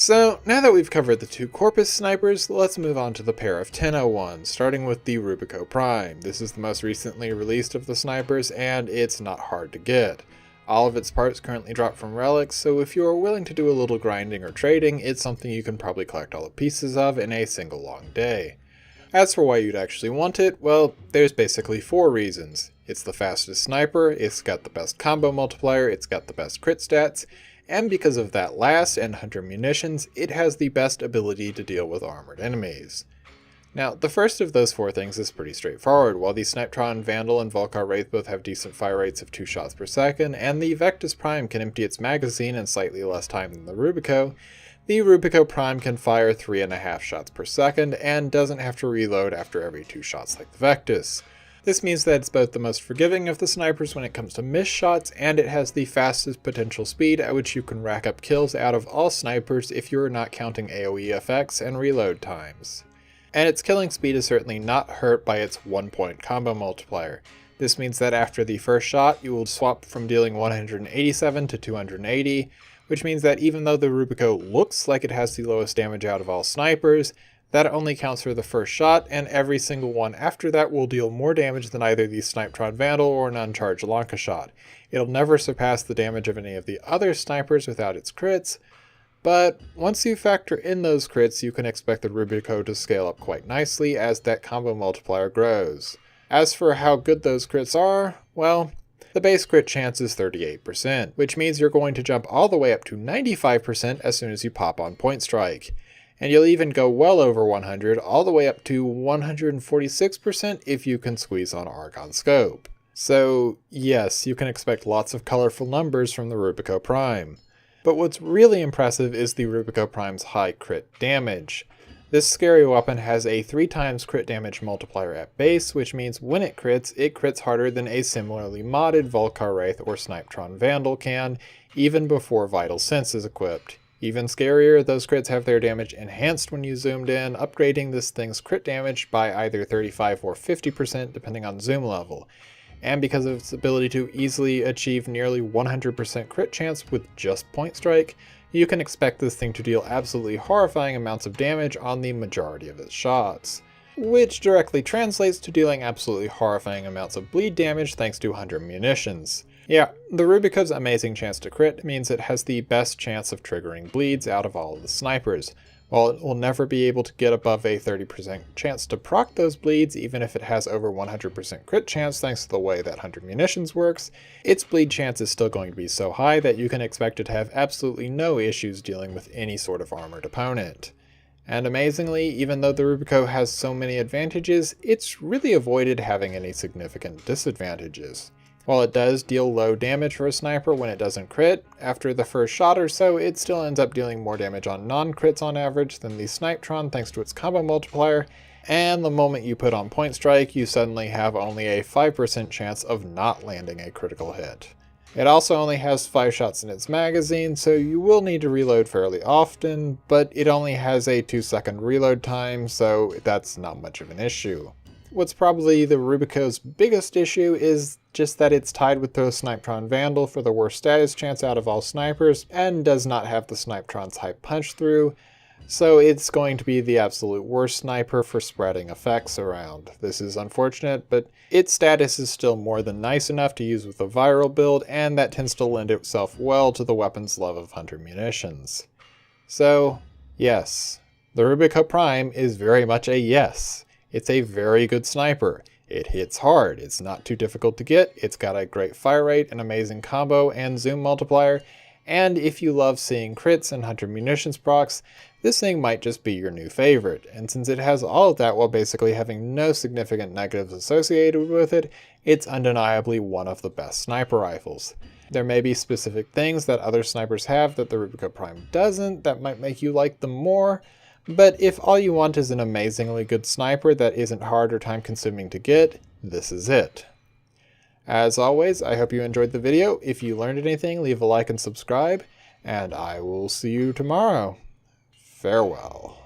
So now that we've covered the two Corpus snipers, let's move on to the pair of 1001, starting with the Rubico Prime. This is the most recently released of the snipers, and it's not hard to get. All of its parts currently drop from relics, so if you are willing to do a little grinding or trading, it's something you can probably collect all the pieces of in a single long day. As for why you'd actually want it, well, there's basically 4 reasons. It's the fastest sniper, it's got the best combo multiplier, it's got the best crit stats, and because of that last and Hunter Munitions, it has the best ability to deal with armored enemies. Now, the first of those 4 things is pretty straightforward. While the Snipetron Vandal and Volcar Wraith both have decent fire rates of 2 shots per second, and the Vectis Prime can empty its magazine in slightly less time than the Rubico Prime can fire 3.5 shots per second, and doesn't have to reload after every 2 shots like the Vectis. This means that it's both the most forgiving of the snipers when it comes to missed shots, and it has the fastest potential speed at which you can rack up kills out of all snipers if you are not counting AoE effects and reload times. And its killing speed is certainly not hurt by its 1-point combo multiplier. This means that after the first shot, you will swap from dealing 187 to 280, which means that even though the Rubico looks like it has the lowest damage out of all snipers, that only counts for the first shot, and every single one after that will deal more damage than either the Snipetron Vandal or an uncharged Lanka shot. It'll never surpass the damage of any of the other snipers without its crits, but once you factor in those crits, you can expect the Rubico to scale up quite nicely as that combo multiplier grows. As for how good those crits are, well, the base crit chance is 38%, which means you're going to jump all the way up to 95% as soon as you pop on Point Strike. And you'll even go well over 100, all the way up to 146% if you can squeeze on Argon Scope. So yes, you can expect lots of colorful numbers from the Rubico Prime. But what's really impressive is the Rubico Prime's high crit damage. This scary weapon has a 3 times crit damage multiplier at base, which means when it crits harder than a similarly modded Volcar Wraith or Snipetron Vandal can, even before Vital Sense is equipped. Even scarier, those crits have their damage enhanced when you zoomed in, upgrading this thing's crit damage by either 35 or 50% depending on zoom level. And because of its ability to easily achieve nearly 100% crit chance with just Point Strike, you can expect this thing to deal absolutely horrifying amounts of damage on the majority of its shots, which directly translates to dealing absolutely horrifying amounts of bleed damage thanks to Hunter Munitions. Yeah, the Rubico's amazing chance to crit means it has the best chance of triggering bleeds out of all of the snipers. While it will never be able to get above a 30% chance to proc those bleeds, even if it has over 100% crit chance thanks to the way that Hunter Munitions works, its bleed chance is still going to be so high that you can expect it to have absolutely no issues dealing with any sort of armored opponent. And amazingly, even though the Rubico has so many advantages, it's really avoided having any significant disadvantages. While it does deal low damage for a sniper when it doesn't crit, after the first shot or so it still ends up dealing more damage on non-crits on average than the Snipetron thanks to its combo multiplier, and the moment you put on Point Strike you suddenly have only a 5% chance of not landing a critical hit. It also only has 5 shots in its magazine, so you will need to reload fairly often, but it only has a 2-second reload time, so that's not much of an issue. What's probably the Rubico's biggest issue is just that it's tied with the Snipetron Vandal for the worst status chance out of all snipers, and does not have the Snipetron's high punch through, so it's going to be the absolute worst sniper for spreading effects around. This is unfortunate, but its status is still more than nice enough to use with a viral build, and that tends to lend itself well to the weapon's love of Hunter Munitions. So, yes, the Rubico Prime is very much a yes. It's a very good sniper. It hits hard, it's not too difficult to get, it's got a great fire rate, an amazing combo and zoom multiplier, and if you love seeing crits and Hunter Munitions procs, this thing might just be your new favorite. And since it has all of that while basically having no significant negatives associated with it, it's undeniably one of the best sniper rifles. There may be specific things that other snipers have that the Rubico Prime doesn't that might make you like them more, but if all you want is an amazingly good sniper that isn't hard or time consuming to get, this is it. As always, I hope you enjoyed the video. If you learned anything, leave a like and subscribe, and I will see you tomorrow. Farewell.